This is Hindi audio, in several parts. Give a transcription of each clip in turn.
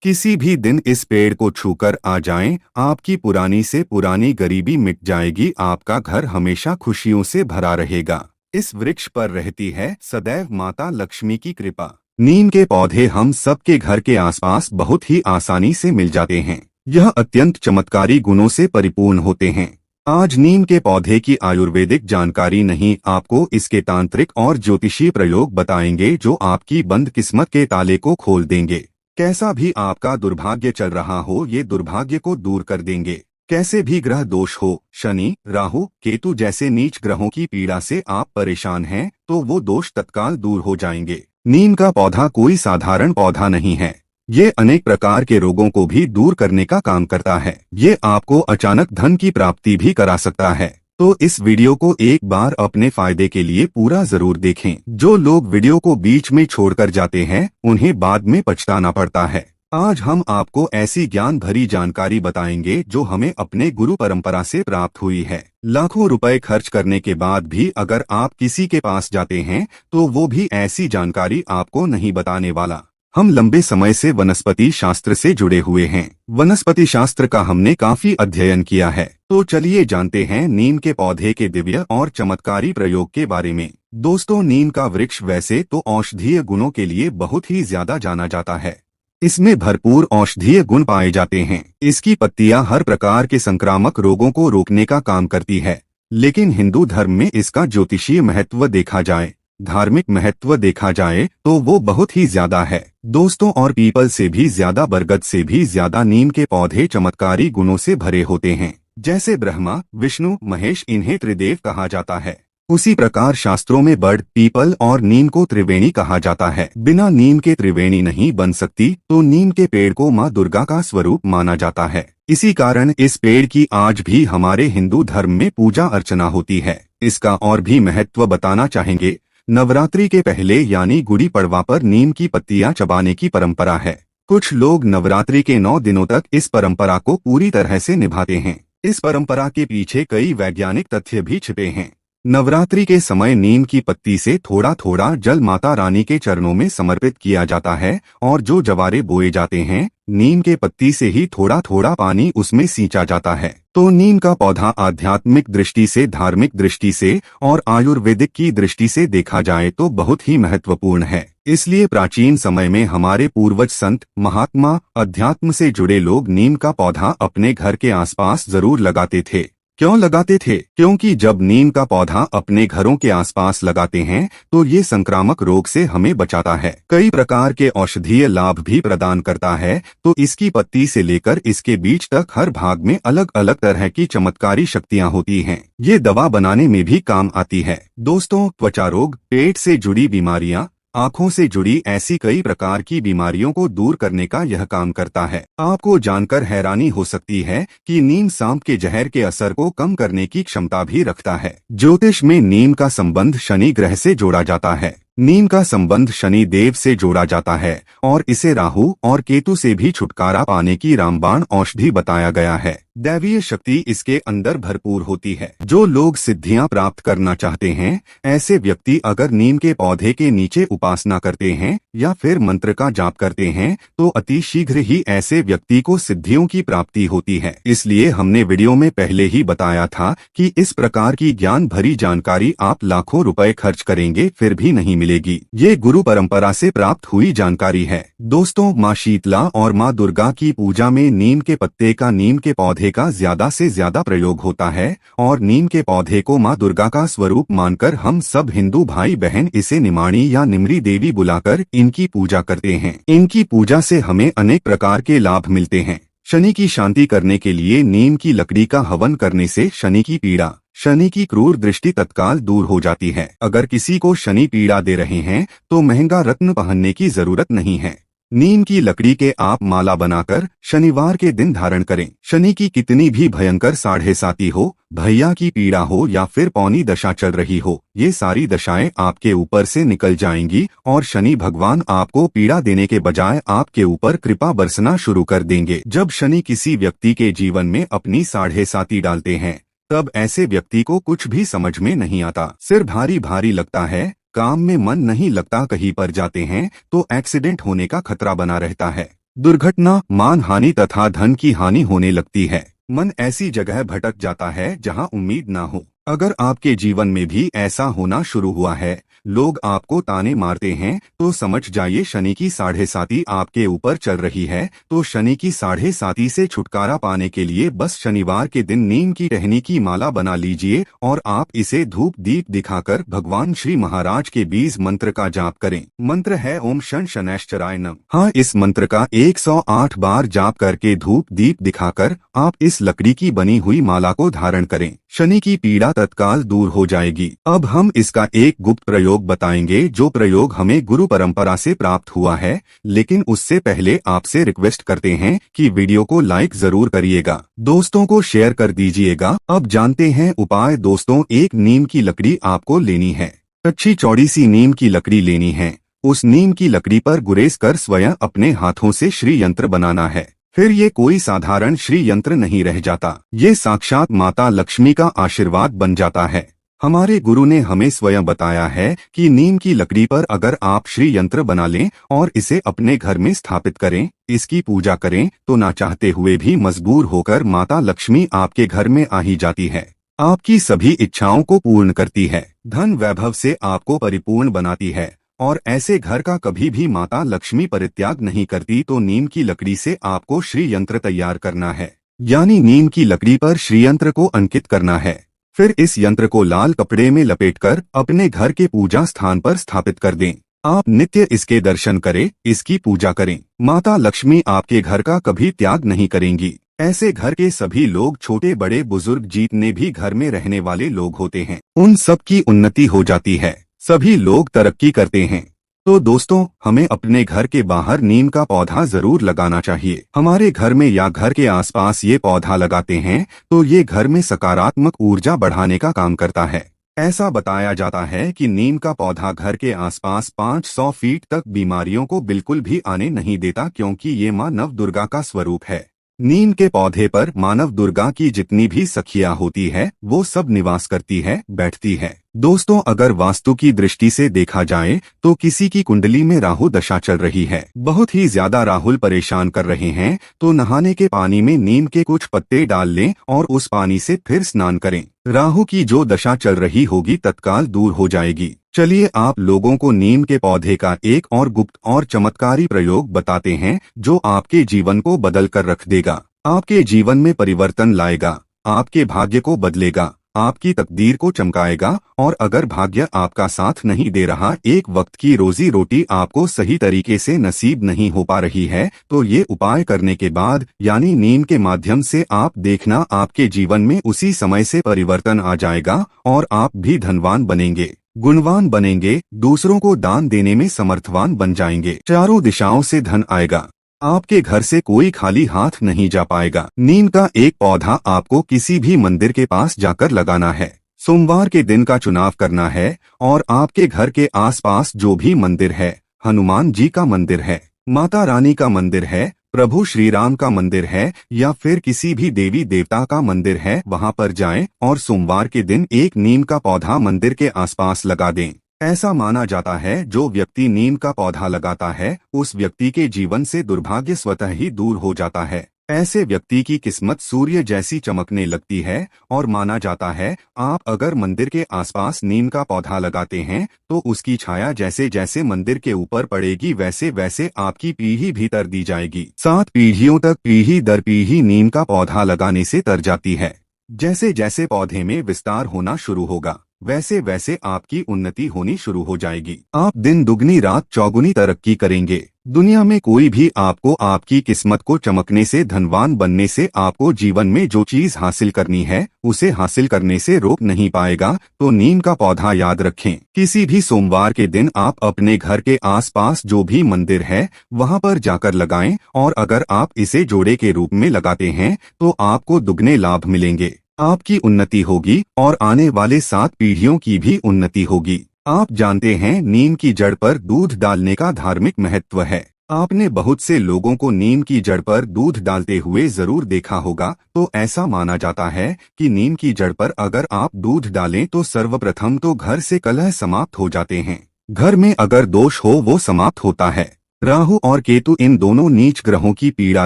किसी भी दिन इस पेड़ को छूकर आ जाएं, आपकी पुरानी से पुरानी गरीबी मिट जाएगी। आपका घर हमेशा खुशियों से भरा रहेगा। इस वृक्ष पर रहती है सदैव माता लक्ष्मी की कृपा। नीम के पौधे हम सबके घर के आसपास बहुत ही आसानी से मिल जाते हैं। यह अत्यंत चमत्कारी गुणों से परिपूर्ण होते हैं। आज नीम के पौधे की आयुर्वेदिक जानकारी नहीं, आपको इसके तांत्रिक और ज्योतिषीय प्रयोग बताएंगे जो आपकी बंद किस्मत के ताले को खोल देंगे। कैसा भी आपका दुर्भाग्य चल रहा हो, ये दुर्भाग्य को दूर कर देंगे। कैसे भी ग्रह दोष हो, शनि, राहु, केतु जैसे नीच ग्रहों की पीड़ा से आप परेशान हैं, तो वो दोष तत्काल दूर हो जाएंगे। नीम का पौधा कोई साधारण पौधा नहीं है। ये अनेक प्रकार के रोगों को भी दूर करने का काम करता है। ये आपको अचानक धन की प्राप्ति भी करा सकता है। तो इस वीडियो को एक बार अपने फायदे के लिए पूरा जरूर देखें। जो लोग वीडियो को बीच में छोड़कर जाते हैं, उन्हें बाद में पछताना पड़ता है। आज हम आपको ऐसी ज्ञान भरी जानकारी बताएंगे जो हमें अपने गुरु परंपरा से प्राप्त हुई है। लाखों रुपए खर्च करने के बाद भी अगर आप किसी के पास जाते हैं, तो वो भी ऐसी जानकारी आपको नहीं बताने वाला। हम लंबे समय से वनस्पति शास्त्र से जुड़े हुए हैं। वनस्पति शास्त्र का हमने काफी अध्ययन किया है। तो चलिए जानते हैं नीम के पौधे के दिव्य और चमत्कारी प्रयोग के बारे में। दोस्तों, नीम का वृक्ष वैसे तो औषधीय गुणों के लिए बहुत ही ज्यादा जाना जाता है। इसमें भरपूर औषधीय गुण पाए जाते हैं। इसकी पत्तियां हर प्रकार के संक्रामक रोगों को रोकने का काम करती है। लेकिन हिंदू धर्म में इसका ज्योतिषीय महत्व देखा जाए, धार्मिक महत्व देखा जाए, तो वो बहुत ही ज्यादा है। दोस्तों, और पीपल से भी ज्यादा, बरगद से भी ज्यादा नीम के पौधे चमत्कारी गुणों से भरे होते हैं। जैसे ब्रह्मा, विष्णु, महेश, इन्हें त्रिदेव कहा जाता है, उसी प्रकार शास्त्रों में बड़, पीपल और नीम को त्रिवेणी कहा जाता है। बिना नीम के त्रिवेणी नहीं बन सकती, तो नीम के पेड़ को माँ दुर्गा का स्वरूप माना जाता है। इसी कारण इस पेड़ की आज भी हमारे हिंदू धर्म में पूजा अर्चना होती है। इसका और भी महत्व बताना चाहेंगे। नवरात्रि के पहले यानी गुड़ी पड़वा पर नीम की पत्तियां चबाने की परंपरा है। कुछ लोग नवरात्रि के 9 दिनों तक इस परंपरा को पूरी तरह से निभाते हैं। इस परंपरा के पीछे कई वैज्ञानिक तथ्य भी छिपे हैं। नवरात्रि के समय नीम की पत्ती से थोड़ा थोड़ा जल माता रानी के चरणों में समर्पित किया जाता है, और जो जवारे बोए जाते हैं, नीम के पत्ती से ही थोड़ा थोड़ा पानी उसमें सींचा जाता है। तो नीम का पौधा आध्यात्मिक दृष्टि से, धार्मिक दृष्टि से और आयुर्वेदिक की दृष्टि से देखा जाए तो बहुत ही महत्वपूर्ण है। इसलिए प्राचीन समय में हमारे पूर्वज, संत, महात्मा, अध्यात्म से जुड़े लोग नीम का पौधा अपने घर के आसपास जरूर लगाते थे। क्यों लगाते थे? क्योंकि जब नीम का पौधा अपने घरों के आसपास लगाते हैं, तो ये संक्रामक रोग से हमें बचाता है। कई प्रकार के औषधीय लाभ भी प्रदान करता है। तो इसकी पत्ती से लेकर इसके बीज तक हर भाग में अलग अलग तरह की चमत्कारी शक्तियां होती हैं। ये दवा बनाने में भी काम आती है। दोस्तों, त्वचा रोग, पेट से जुड़ी बीमारियां, आंखों से जुड़ी ऐसी कई प्रकार की बीमारियों को दूर करने का यह काम करता है। आपको जानकर हैरानी हो सकती है कि नीम सांप के जहर के असर को कम करने की क्षमता भी रखता है। ज्योतिष में नीम का संबंध शनि ग्रह से जोड़ा जाता है। नीम का संबंध शनि देव से जोड़ा जाता है और इसे राहु और केतु से भी छुटकारा पाने की रामबाण औषधि बताया गया है। दैवीय शक्ति इसके अंदर भरपूर होती है। जो लोग सिद्धियां प्राप्त करना चाहते हैं, ऐसे व्यक्ति अगर नीम के पौधे के नीचे उपासना करते हैं या फिर मंत्र का जाप करते हैं, तो अति शीघ्र ही ऐसे व्यक्ति को सिद्धियों की प्राप्ति होती है। इसलिए हमने वीडियो में पहले ही बताया था कि इस प्रकार की ज्ञान भरी जानकारी आप लाखों रुपए खर्च करेंगे फिर भी नहीं मिलेगी। ये गुरु परंपरा से प्राप्त हुई जानकारी है। दोस्तों, माँ शीतला और माँ दुर्गा की पूजा में नीम के पत्ते का, नीम के पौधे का ज्यादा से ज्यादा प्रयोग होता है, और नीम के पौधे को माँ दुर्गा का स्वरूप मानकर हम सब हिंदू भाई बहन इसे निमाणी या निमरी देवी बुलाकर इनकी पूजा करते हैं। इनकी पूजा से हमें अनेक प्रकार के लाभ मिलते हैं। शनि की शांति करने के लिए नीम की लकड़ी का हवन करने से शनि की पीड़ा, शनि की क्रूर दृष्टि तत्काल दूर हो जाती है। अगर किसी को शनि पीड़ा दे रहे हैं, तो महंगा रत्न पहनने की जरूरत नहीं है। नीम की लकड़ी के आप माला बनाकर शनिवार के दिन धारण करें। शनि की कितनी भी भयंकर साढ़े साती हो, भैया की पीड़ा हो या फिर पौनी दशा चल रही हो, ये सारी दशाएं आपके ऊपर से निकल जाएंगी और शनि भगवान आपको पीड़ा देने के बजाय आपके ऊपर कृपा बरसना शुरू कर देंगे। जब शनि किसी व्यक्ति के जीवन में अपनी साढ़े साती डालते हैं, तब ऐसे व्यक्ति को कुछ भी समझ में नहीं आता। सिर भारी भारी लगता है, काम में मन नहीं लगता, कहीं पर जाते हैं तो एक्सीडेंट होने का खतरा बना रहता है। दुर्घटना, मान हानि तथा धन की हानि होने लगती है। मन ऐसी जगह भटक जाता है जहां उम्मीद ना हो। अगर आपके जीवन में भी ऐसा होना शुरू हुआ है, लोग आपको ताने मारते हैं, तो समझ जाइए शनि की 7.5 आपके ऊपर चल रही है। तो शनि की 7.5 से छुटकारा पाने के लिए बस शनिवार के दिन नीम की टहनी की माला बना लीजिए और आप इसे धूप दीप दिखाकर भगवान श्री महाराज के बीज मंत्र का जाप करें। मंत्र है ओम शन शनैश्चराय नमः। हाँ, इस मंत्र का 108 बार जाप करके धूप दीप दिखाकर आप इस लकड़ी की बनी हुई माला को धारण करें। शनि की पीड़ा तत्काल दूर हो जाएगी। अब हम इसका एक गुप्त प्रयोग बताएंगे, जो प्रयोग हमें गुरु परंपरा से प्राप्त हुआ है। लेकिन उससे पहले आपसे रिक्वेस्ट करते हैं कि वीडियो को लाइक जरूर करिएगा, दोस्तों को शेयर कर दीजिएगा। अब जानते हैं उपाय। दोस्तों, एक नीम की लकड़ी आपको लेनी है। अच्छी चौड़ी सी नीम की लकड़ी लेनी है। उस नीम की लकड़ी पर गुरेज कर स्वयं अपने हाथों से श्री यंत्र बनाना है। फिर ये कोई साधारण श्री यंत्र नहीं रह जाता, ये साक्षात माता लक्ष्मी का आशीर्वाद बन जाता है। हमारे गुरु ने हमें स्वयं बताया है कि नीम की लकड़ी पर अगर आप श्री यंत्र बना लें और इसे अपने घर में स्थापित करें, इसकी पूजा करें, तो ना चाहते हुए भी मजबूर होकर माता लक्ष्मी आपके घर में आ ही जाती है। आपकी सभी इच्छाओं को पूर्ण करती है, धन वैभव से आपको परिपूर्ण बनाती है और ऐसे घर का कभी भी माता लक्ष्मी परित्याग नहीं करती। तो नीम की लकड़ी से आपको श्री यंत्र तैयार करना है, यानी नीम की लकड़ी पर श्री यंत्र को अंकित करना है। फिर इस यंत्र को लाल कपड़े में लपेटकर अपने घर के पूजा स्थान पर स्थापित कर दें। आप नित्य इसके दर्शन करें, इसकी पूजा करें। माता लक्ष्मी आपके घर का कभी त्याग नहीं करेंगी। ऐसे घर के सभी लोग, छोटे बड़े बुजुर्ग, जितने भी घर में रहने वाले लोग होते हैं, उन सब की उन्नति हो जाती है, सभी लोग तरक्की करते हैं। तो दोस्तों, हमें अपने घर के बाहर नीम का पौधा जरूर लगाना चाहिए। हमारे घर में या घर के आसपास ये पौधा लगाते हैं तो ये घर में सकारात्मक ऊर्जा बढ़ाने का काम करता है। ऐसा बताया जाता है कि नीम का पौधा घर के आसपास 500 फीट तक बीमारियों को बिल्कुल भी आने नहीं देता, क्योंकि ये माँ नव दुर्गा का स्वरूप है। नीम के पौधे पर मानव दुर्गा की जितनी भी सखियां होती है, वो सब निवास करती है, बैठती है। दोस्तों, अगर वास्तु की दृष्टि से देखा जाए तो किसी की कुंडली में राहु दशा चल रही है, बहुत ही ज्यादा राहुल परेशान कर रहे हैं, तो नहाने के पानी में नीम के कुछ पत्ते डाल लें और उस पानी से फिर स्नान करें। राहु की जो दशा चल रही होगी तत्काल दूर हो जाएगी। चलिए आप लोगों को नीम के पौधे का एक और गुप्त और चमत्कारी प्रयोग बताते हैं, जो आपके जीवन को बदल कर रख देगा, आपके जीवन में परिवर्तन लाएगा, आपके भाग्य को बदलेगा, आपकी तकदीर को चमकाएगा। और अगर भाग्य आपका साथ नहीं दे रहा, एक वक्त की रोजी रोटी आपको सही तरीके से नसीब नहीं हो पा रही है, तो ये उपाय करने के बाद, यानी नीम के माध्यम से, आप देखना आपके जीवन में उसी समय से परिवर्तन आ जाएगा और आप भी धनवान बनेंगे, गुणवान बनेंगे, दूसरों को दान देने में समर्थवान बन जाएंगे। चारों दिशाओं से धन आएगा, आपके घर से कोई खाली हाथ नहीं जा पाएगा। नीम का एक पौधा आपको किसी भी मंदिर के पास जाकर लगाना है। सोमवार के दिन का चुनाव करना है और आपके घर के आसपास जो भी मंदिर है, हनुमान जी का मंदिर है, माता रानी का मंदिर है, प्रभु श्री राम का मंदिर है, या फिर किसी भी देवी देवता का मंदिर है, वहां पर जाएं और सोमवार के दिन एक नीम का पौधा मंदिर के आसपास लगा दें। ऐसा माना जाता है जो व्यक्ति नीम का पौधा लगाता है, उस व्यक्ति के जीवन से दुर्भाग्य स्वतः ही दूर हो जाता है। ऐसे व्यक्ति की किस्मत सूर्य जैसी चमकने लगती है और माना जाता है, आप अगर मंदिर के आसपास नीम का पौधा लगाते हैं तो उसकी छाया जैसे जैसे मंदिर के ऊपर पड़ेगी, वैसे वैसे आपकी पीढ़ी भी तर दी जाएगी। 7 पीढ़ियों तक पीढ़ी दर पीढ़ी नीम का पौधा लगाने से तर जाती है। जैसे जैसे पौधे में विस्तार होना शुरू होगा, वैसे वैसे आपकी उन्नति होनी शुरू हो जाएगी। आप दिन दुगनी रात चौगुनी तरक्की करेंगे। दुनिया में कोई भी आपको आपकी किस्मत को चमकने से, धनवान बनने से, आपको जीवन में जो चीज हासिल करनी है उसे हासिल करने से रोक नहीं पाएगा। तो नीम का पौधा याद रखें, किसी भी सोमवार के दिन आप अपने घर के आसपास जो भी मंदिर है वहां पर जाकर लगाएं, और अगर आप इसे जोड़े के रूप में लगाते हैं तो आपको दुगने लाभ मिलेंगे, आपकी उन्नति होगी और आने वाले 7 पीढ़ियों की भी उन्नति होगी। आप जानते हैं नीम की जड़ पर दूध डालने का धार्मिक महत्व है। आपने बहुत से लोगों को नीम की जड़ पर दूध डालते हुए जरूर देखा होगा। तो ऐसा माना जाता है कि नीम की जड़ पर अगर आप दूध डालें तो सर्वप्रथम तो घर से कलह समाप्त हो जाते हैं, घर में अगर दोष हो वो समाप्त होता है, राहु और केतु इन दोनों नीच ग्रहों की पीड़ा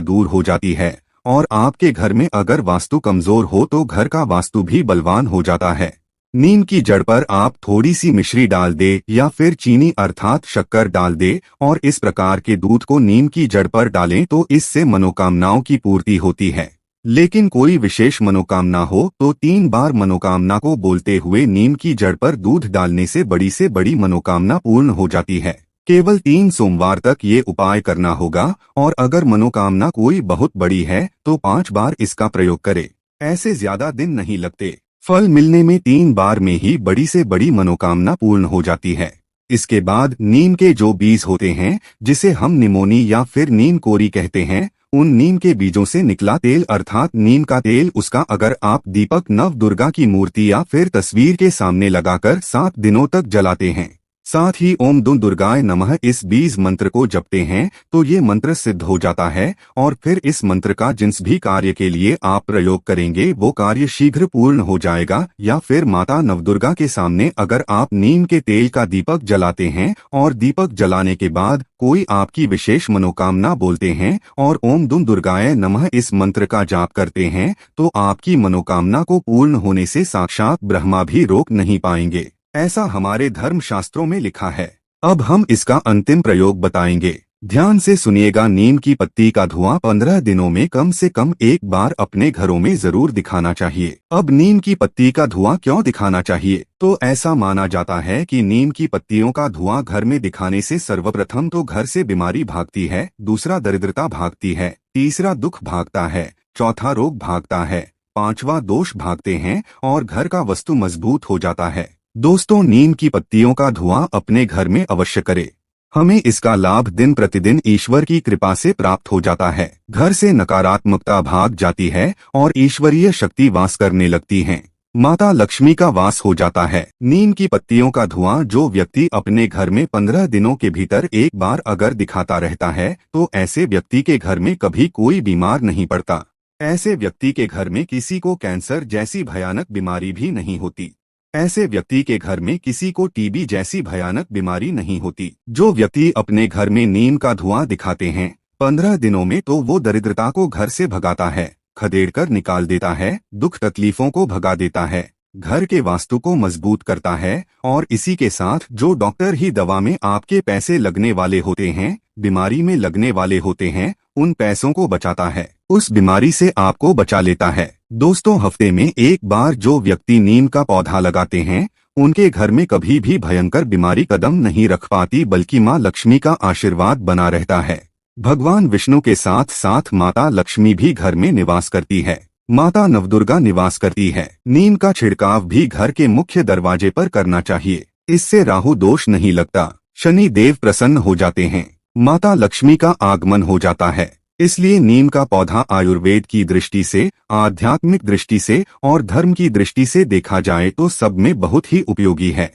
दूर हो जाती है और आपके घर में अगर वास्तु कमजोर हो तो घर का वास्तु भी बलवान हो जाता है। नीम की जड़ पर आप थोड़ी सी मिश्री डाल दे या फिर चीनी अर्थात शक्कर डाल दे और इस प्रकार के दूध को नीम की जड़ पर डालें तो इससे मनोकामनाओं की पूर्ति होती है। लेकिन कोई विशेष मनोकामना हो तो 3 बार मनोकामना को बोलते हुए नीम की जड़ पर दूध डालने से बड़ी मनोकामना पूर्ण हो जाती है। केवल 3 सोमवार तक ये उपाय करना होगा और अगर मनोकामना कोई बहुत बड़ी है तो 5 बार इसका प्रयोग करें। ऐसे ज्यादा दिन नहीं लगते। फल मिलने में 3 बार में ही बड़ी से बड़ी मनोकामना पूर्ण हो जाती है। इसके बाद नीम के जो बीज होते हैं जिसे हम निमोनी या फिर नीम कोरी कहते हैं, उन नीम के बीजों से निकला तेल अर्थात नीम का तेल उसका अगर आप दीपक नव दुर्गा की मूर्ति या फिर तस्वीर के सामने लगाकर 7 दिनों तक जलाते हैं, साथ ही ओम दुम दुर्गाय नमः इस बीज मंत्र को जपते हैं तो ये मंत्र सिद्ध हो जाता है और फिर इस मंत्र का जिस भी कार्य के लिए आप प्रयोग करेंगे वो कार्य शीघ्र पूर्ण हो जाएगा। या फिर माता नवदुर्गा के सामने अगर आप नीम के तेल का दीपक जलाते हैं और दीपक जलाने के बाद कोई आपकी विशेष मनोकामना बोलते हैं और ओम दुम दुर्गाय नमः इस मंत्र का जाप करते हैं तो आपकी मनोकामना को पूर्ण होने से साक्षात ब्रह्मा भी रोक नहीं पाएंगे। ऐसा हमारे धर्म शास्त्रों में लिखा है। अब हम इसका अंतिम प्रयोग बताएंगे। ध्यान से सुनिएगा। नीम की पत्ती का धुआं 15 दिनों में कम से कम 1 बार अपने घरों में जरूर दिखाना चाहिए। अब नीम की पत्ती का धुआं क्यों दिखाना चाहिए? तो ऐसा माना जाता है कि नीम की पत्तियों का धुआं घर में दिखाने से सर्वप्रथम तो घर से बीमारी भागती है, दूसरा दरिद्रता भागती है, तीसरा दुख भागता है, चौथा रोग भागता है, 5वां दोष भागते हैं और घर का वस्तु मजबूत हो जाता है। दोस्तों, नीम की पत्तियों का धुआं अपने घर में अवश्य करें। हमें इसका लाभ दिन प्रतिदिन ईश्वर की कृपा से प्राप्त हो जाता है। घर से नकारात्मकता भाग जाती है और ईश्वरीय शक्ति वास करने लगती है। माता लक्ष्मी का वास हो जाता है। नीम की पत्तियों का धुआं जो व्यक्ति अपने घर में 15 दिनों के भीतर 1 बार अगर दिखाता रहता है तो ऐसे व्यक्ति के घर में कभी कोई बीमार नहीं पड़ता। ऐसे व्यक्ति के घर में किसी को कैंसर जैसी भयानक बीमारी भी नहीं होती। ऐसे व्यक्ति के घर में किसी को टीबी जैसी भयानक बीमारी नहीं होती। जो व्यक्ति अपने घर में नीम का धुआं दिखाते हैं 15 दिनों में तो वो दरिद्रता को घर से भगाता है, खदेड़ कर निकाल देता है, दुख तकलीफों को भगा देता है, घर के वास्तु को मजबूत करता है और इसी के साथ जो डॉक्टर ही दवा में आपके पैसे लगने वाले होते हैं, बीमारी में लगने वाले होते हैं, उन पैसों को बचाता है, उस बीमारी से आपको बचा लेता है। दोस्तों, हफ्ते में 1 बार जो व्यक्ति नीम का पौधा लगाते हैं उनके घर में कभी भी भयंकर बीमारी कदम नहीं रख पाती, बल्कि माँ लक्ष्मी का आशीर्वाद बना रहता है। भगवान विष्णु के साथ साथ माता लक्ष्मी भी घर में निवास करती है। माता नवदुर्गा निवास करती है। नीम का छिड़काव भी घर के मुख्य दरवाजे पर करना चाहिए। इससे राहु दोष नहीं लगता, शनि देव प्रसन्न हो जाते हैं, माता लक्ष्मी का आगमन हो जाता है। इसलिए नीम का पौधा आयुर्वेद की दृष्टि से, आध्यात्मिक दृष्टि से और धर्म की दृष्टि से देखा जाए तो सब में बहुत ही उपयोगी है।